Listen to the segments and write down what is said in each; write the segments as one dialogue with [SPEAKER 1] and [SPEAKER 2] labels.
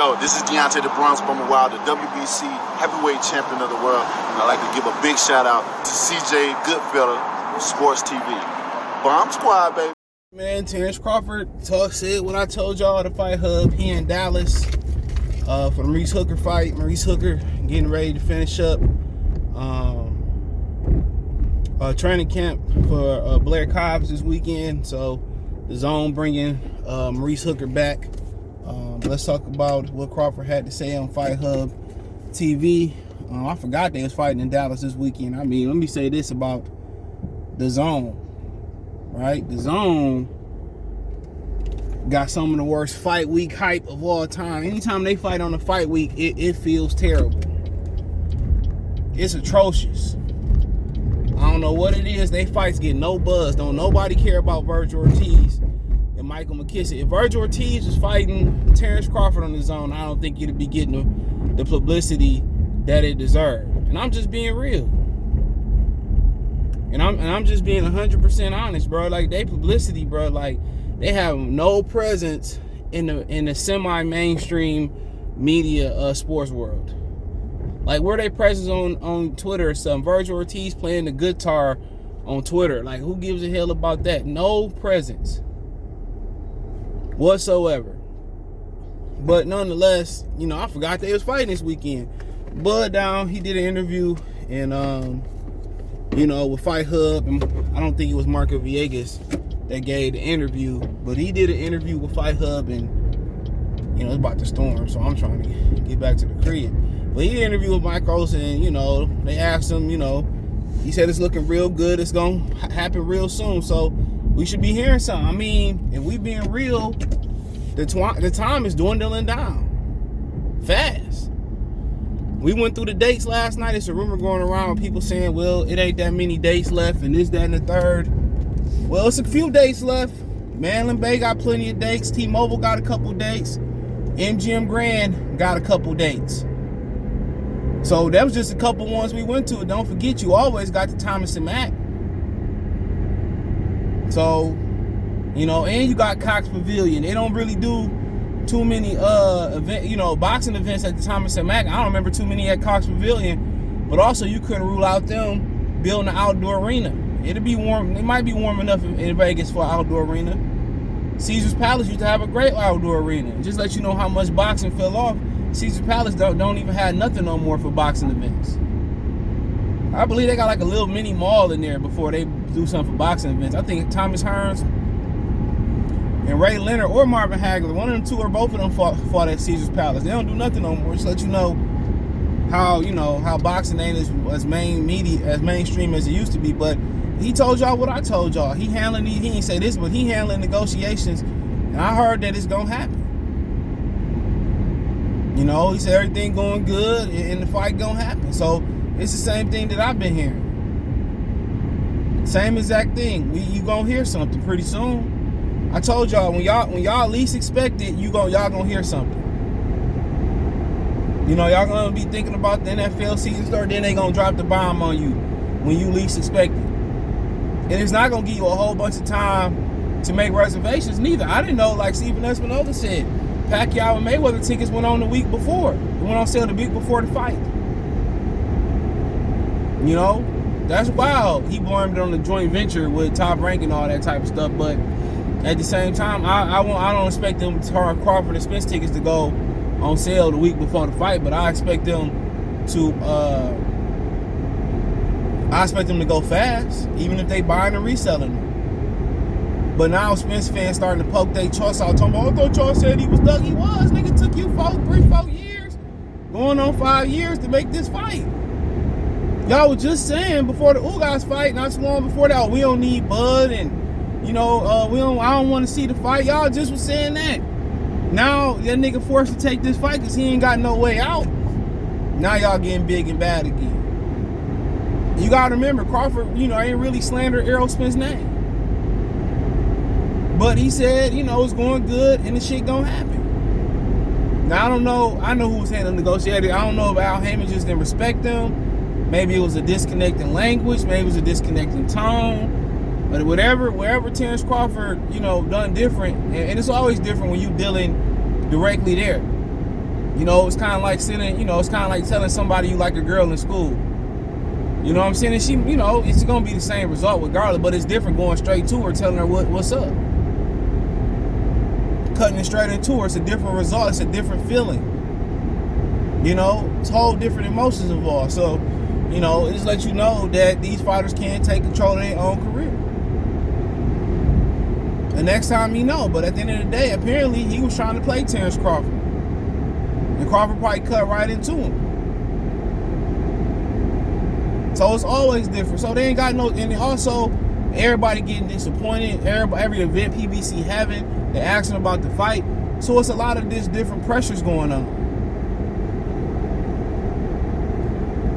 [SPEAKER 1] Yo, this is Deontay the Bronx Bummer Wild, the WBC heavyweight champion of the world. And I'd like to give a big shout out to CJ Goodfellow, Sports TV. Bomb Squad, baby.
[SPEAKER 2] Man, Terence Crawford said what I told y'all at the Fight Hub. He in Dallas for the Maurice Hooker fight. Maurice Hooker getting ready to finish up training camp for Blair Cobbs this weekend. So the Zone bringing Maurice Hooker back. Let's talk about what Crawford had to say on Fight Hub TV. I forgot they was fighting in Dallas this weekend. I mean, let me say this about the Zone, right? The Zone got some of the worst fight week hype of all time. Anytime they fight on a fight week, it feels terrible. It's atrocious. I don't know what it is. They fights get no buzz. Don't nobody care about Virgil Ortiz and Michael McKissick. If Virgil Ortiz was fighting Terence Crawford on the Zone, I don't think it'd be getting the publicity that it deserved. And I'm just being real. And I'm just being 100% honest, bro. Like, they publicity, bro, like, they have no presence in the semi-mainstream media sports world. Like, where they presence on Twitter or something. Virgil Ortiz playing the guitar on Twitter. Like, who gives a hell about that? No presence whatsoever. But nonetheless, you know, I forgot they was fighting this weekend. Bud Down, he did an interview and you know, with Fight Hub, and I don't think it was Marco Villegas that gave the interview, but he did an interview with Fight Hub, and you know, it's about to storm, so I'm trying to get back to the crib. But he did an interview with Michaels, and you know, they asked him, you know, he said it's looking real good, it's gonna happen real soon, so we should be hearing something. I mean, if we being real, the time is dwindling down fast. We went through the dates last night. It's a rumor going around, people saying, well, it ain't that many dates left, and this, that, and the third. Well, it's a few dates left. Mandalay Bay got plenty of dates. T-Mobile got a couple dates. MGM Grand got a couple dates. So that was just a couple ones we went to. Don't forget, you always got the Thomas and Mack. So, you know, and you got Cox Pavilion. They don't really do too many boxing events at the Thomas and Mack. I don't remember too many at Cox Pavilion. But also, you couldn't rule out them building an outdoor arena. It'll be warm. It might be warm enough in Vegas for an outdoor arena. Caesar's Palace used to have a great outdoor arena. Just let you know how much boxing fell off. Caesar's Palace don't even have nothing no more for boxing events. I believe they got like a little mini mall in there before they do something for boxing events. I think Thomas Hearns and Ray Leonard or Marvin Hagler, one of them two or both of them fought at Caesar's Palace. They don't do nothing no more. Just let you know how boxing ain't as mainstream as it used to be. But he told y'all what I told y'all. He ain't say this, but he handling negotiations, and I heard that it's gonna happen. You know, he said everything going good and the fight gonna happen. So it's the same thing that I've been hearing. Same exact thing. You gonna hear something pretty soon. I told y'all when y'all least expect it, y'all gonna hear something. You know, y'all gonna be thinking about the NFL season start, then they gonna drop the bomb on you when you least expect it. And it's not gonna give you a whole bunch of time to make reservations neither. I didn't know, like Stephen Espinoza said, Pacquiao and Mayweather tickets went on the week before. It went on sale the week before the fight. You know, that's wild. He blamed it on the joint venture with Top Rank and all that type of stuff. But at the same time, I don't expect them Crawford and Spence tickets to go on sale the week before the fight. But I expect them to go fast, even if they buying and reselling them. But now Spence fans starting to poke their choice out, talking about, I thought y'all said he was dug. He was. Nigga took you 4 years, going on 5 years to make this fight. Y'all was just saying before the Ugas fight, not too long before that, we don't need Bud, and you know, I don't want to see the fight. Y'all just was saying that. Now that nigga forced to take this fight because he ain't got no way out. Now y'all getting big and bad again. You gotta remember, Crawford, you know, ain't really slandered Errol Spence's name. But he said, you know, it's going good and the shit gonna happen. Now, I don't know. I know who was handling the negotiating. I don't know if Al Heyman just didn't respect them. Maybe it was a disconnecting language. Maybe it was a disconnecting tone. But wherever Terence Crawford, you know, done different. And it's always different when you dealing directly there. You know, it's kind of like it's kind of like telling somebody you like a girl in school. You know what I'm saying? And she, you know, it's going to be the same result regardless, but it's different going straight to her, telling her what's up. Cutting it straight into her, it's a different result, it's a different feeling. You know, it's whole different emotions involved. So, you know, it just lets you know that these fighters can't take control of their own career. The next time you know, but at the end of the day, apparently he was trying to play Terence Crawford. And Crawford probably cut right into him. So it's always different. So they ain't got no, and also everybody getting disappointed. Every event PBC having, they're asking about the fight. So it's a lot of this different pressures going on.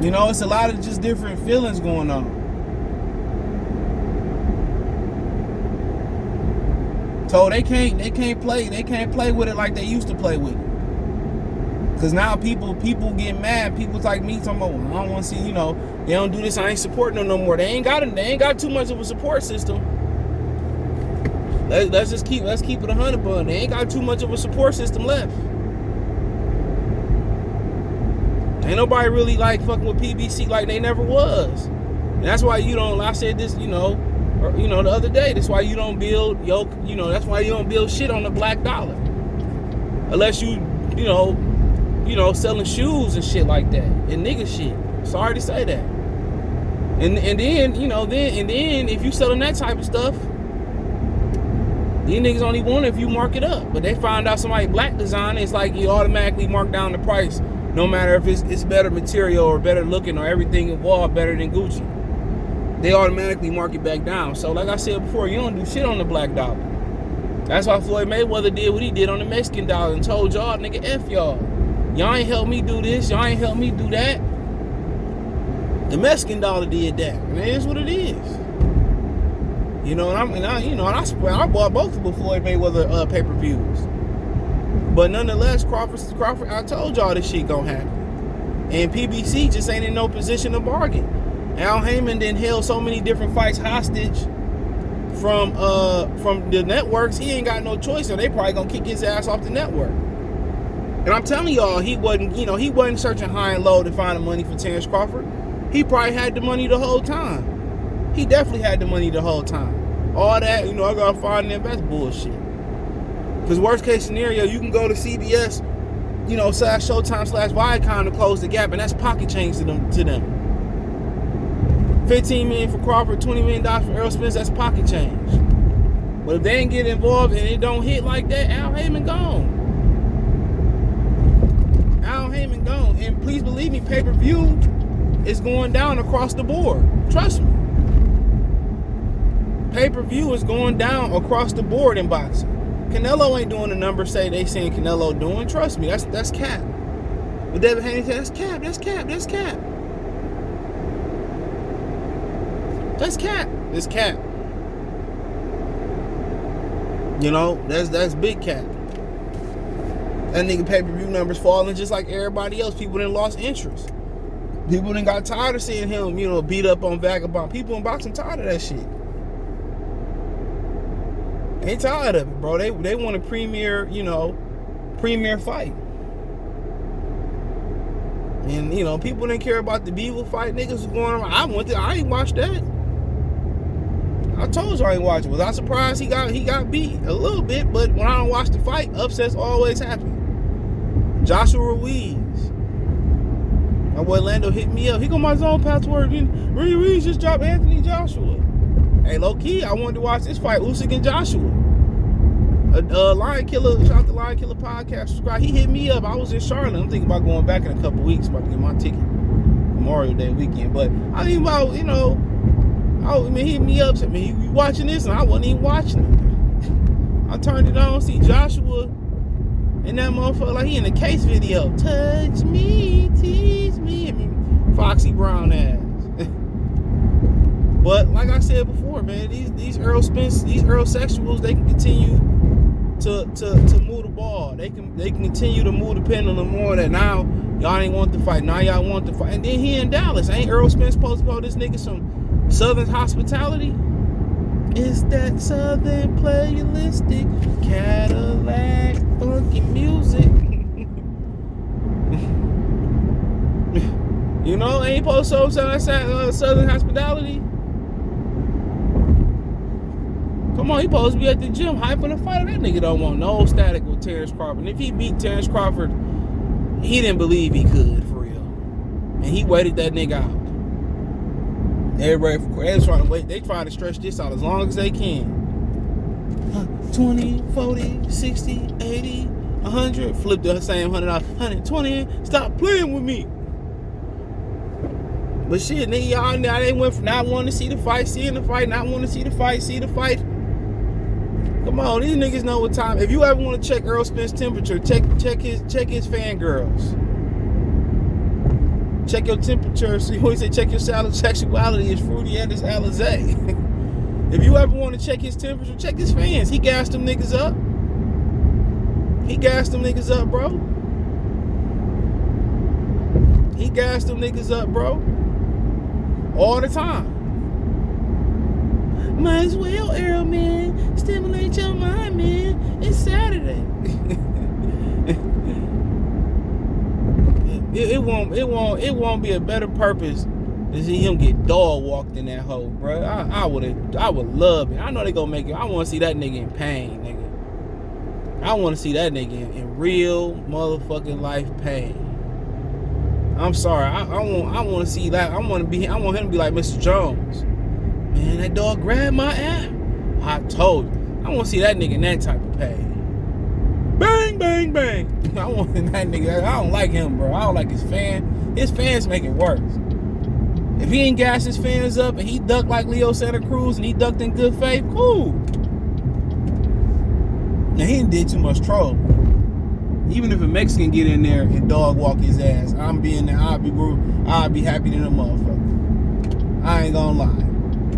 [SPEAKER 2] You know, it's a lot of just different feelings going on. So they can't play with it like they used to play with it. Cause now people get mad. People like me talking about, well, I don't want to see, you know, they don't do this. I ain't supporting them no more. They ain't got too much of a support system. Let's keep it 100, but they ain't got too much of a support system left. Ain't nobody really like fucking with PBC like they never was. And that's why you don't. I said this, the other day. That's why you don't build that's why you don't build shit on the black dollar, unless you selling shoes and shit like that and nigga shit. Sorry to say that. And then if you selling that type of stuff, these niggas only want it if you mark it up. But they find out somebody black design, it's like you automatically mark down the price, no matter if it's better material or better looking or everything involved better than Gucci. They automatically mark it back down. So like I said before, you don't do shit on the black dollar. That's why Floyd Mayweather did what he did on the Mexican dollar and told y'all, nigga, F y'all. Y'all ain't helped me do this. Y'all ain't helped me do that. The Mexican dollar did that. And it is what it is. You know, and I bought both of the Floyd Mayweather pay-per-views. But nonetheless, Crawford, I told y'all this shit gonna happen. And PBC just ain't in no position to bargain. Al Heyman then held so many different fights hostage from the networks, he ain't got no choice, so they probably gonna kick his ass off the network. And I'm telling y'all, he wasn't searching high and low to find the money for Terence Crawford. He probably had the money the whole time. He definitely had the money the whole time. All that, I gotta find them, that's bullshit. Because worst case scenario, you can go to CBS, /Showtime/Viacom to close the gap, and that's pocket change to them. $15 million for Crawford, $20 million for Errol Spence, that's pocket change. But if they ain't get involved and it don't hit like that, Al Heyman gone. Al Heyman gone. And please believe me, pay-per-view is going down across the board. Trust me. Pay-per-view is going down across the board in boxing. Canelo ain't doing the numbers they saying Canelo doing. Trust me, that's cap. But David Haney said, that's cap. It's cap. That's big cap. That nigga pay-per-view numbers falling just like everybody else. People done lost interest. People done got tired of seeing him, beat up on Vagabond. People in boxing tired of that shit. They tired of it, bro. They want a premier fight. And, people didn't care about the Beaver fight. Niggas was going around. I ain't watched that. I told you I ain't watched it. Was I surprised he got beat? A little bit, but when I don't watch the fight, upsets always happen. Joshua Ruiz. My boy Lando hit me up. He got my zone password. Ruiz just dropped Anthony Joshua. Hey, low key, I wanted to watch this fight, Usyk and Joshua. Lion Killer, shout out to Lion Killer podcast. Subscribe. He hit me up. I was in Charlotte. I'm thinking about going back in a couple weeks. About to get my ticket Memorial Day weekend. But I think about, he hit me up. Said, man, you watching this? And I wasn't even watching it. I turned it on, see Joshua and that motherfucker like he in a Case video. Touch me, tease me. Foxy Brown ass. But like I said before, man, these Errol Spence, these Errol sexuals, they can continue to move the ball. They can continue to move the pendulum more. That now y'all ain't want to fight. Now y'all want to fight. And then he in Dallas. Ain't Errol Spence supposed to call this nigga some Southern hospitality? It's that Southern playalistic Cadillac funky music. You know, ain't supposed to show Southern hospitality. Come on, he supposed to be at the gym hyping the fight. That nigga don't want no static with Terence Crawford. And if he beat Terence Crawford, he didn't believe he could, for real. And he waited that nigga out. They trying to stretch this out as long as they can. 20, 40, 60, 80, 100. Flip the same $100, 120. Stop playing with me. But shit, nigga, y'all now they went from not wanting to see the fight, seeing the fight, not wanting to see the fight, see the fight. Come on, these niggas know what time. If you ever want to check Errol Spence's temperature, check his fangirls. Check your temperature. So you always say check your sexuality. It's Fruity and it's Alizé. If you ever want to check his temperature, check his fans. He gassed them niggas up. He gassed them niggas up, bro. He gassed them niggas up, bro. All the time. Might as well, Errol, man. Stimulate your mind, man. It's Saturday. It won't be a better purpose to see him get dog walked in that hole, bro. I would love it. I know they gonna make it. I want to see that nigga in pain, nigga. I want to see that nigga in real motherfucking life pain. I'm sorry. I want to see that. I want him to be like Mr. Jones. Man, that dog grabbed my ass. I told you. I want to see that nigga in that type of pain. Bang, bang, bang. I want that nigga. I don't like him, bro. I don't like his fan. His fans make it worse. If he ain't gas his fans up and he ducked like Leo Santa Cruz and he ducked in good faith, cool. Now, he didn't did too much trouble. Even if a Mexican get in there and dog walk his ass, I'm being there. I'll be happy than a motherfucker. I ain't gonna lie.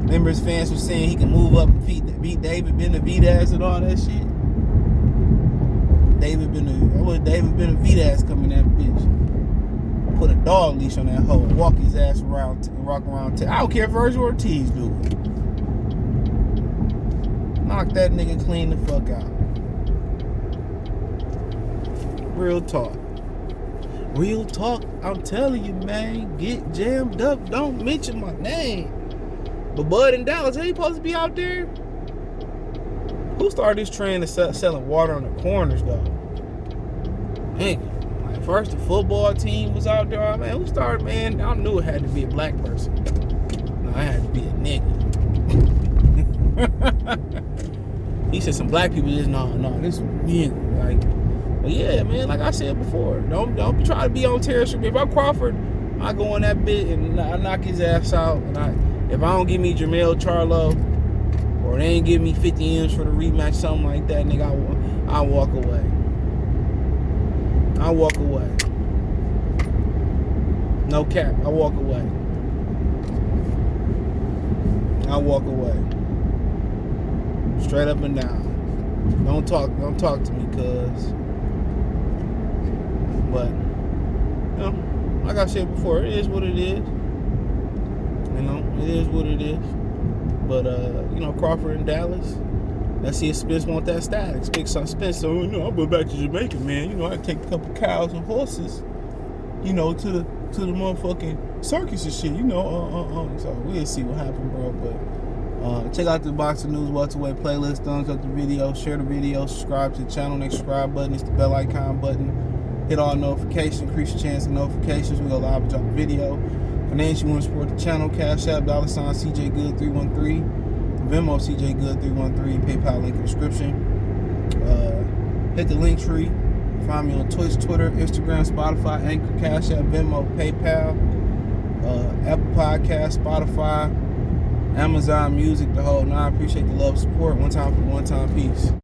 [SPEAKER 2] Remember his fans were saying he can move up and beat David Benavidez and all that shit. David Benavidez coming that bitch. Put a dog leash on that hoe, walk his ass around, rock around. I don't care if Virgil Ortiz do it. Knock that nigga clean the fuck out. Real talk. Real talk. I'm telling you, man. Get jammed up. Don't mention my name. But Bud in Dallas, ain't supposed to be out there? Who started this trend of selling water on the corners, though? Man, like first the football team was out there. Man, who started, man? I knew it had to be a black person. No, it had to be a nigga. He said some black people just, no, this is me. Like, but yeah, man, like I said before, don't try to be on Terence. If I'm Crawford, I go on that bit and I knock his ass out. And if I don't give me Jermell Charlo, or they ain't give me 50 M's for the rematch, something like that, nigga, I'll walk away. I'll walk away. No cap, I'll walk away. I'll walk away. Straight up and down. Don't talk to me, cuz. But, you know, like I said before, it is what it is. You know, it is what it is. But, you know, Crawford in Dallas, let's see if Spence want that status. Spence, so, you know, I'll go back to Jamaica, man. You know, I take a couple cows and horses, you know, to the motherfucking circus and shit, you know, So we'll see what happens, bro. But check out the Boxing News Welterweight playlist. Thumbs up the video, share the video, subscribe to the channel. Next subscribe button is the bell icon button. Hit all notifications, increase your chance of notifications. We go live and drop a video. Financially, you want to support the channel, Cash App, $, CJ Good 313, Venmo CJ Good 313, PayPal link in the description. Hit the link tree. Find me on Twitch, Twitter, Instagram, Spotify, Anchor, Cash App, Venmo, PayPal, Apple Podcast, Spotify, Amazon Music, the whole nine. Appreciate the love, support. One time for one time, peace.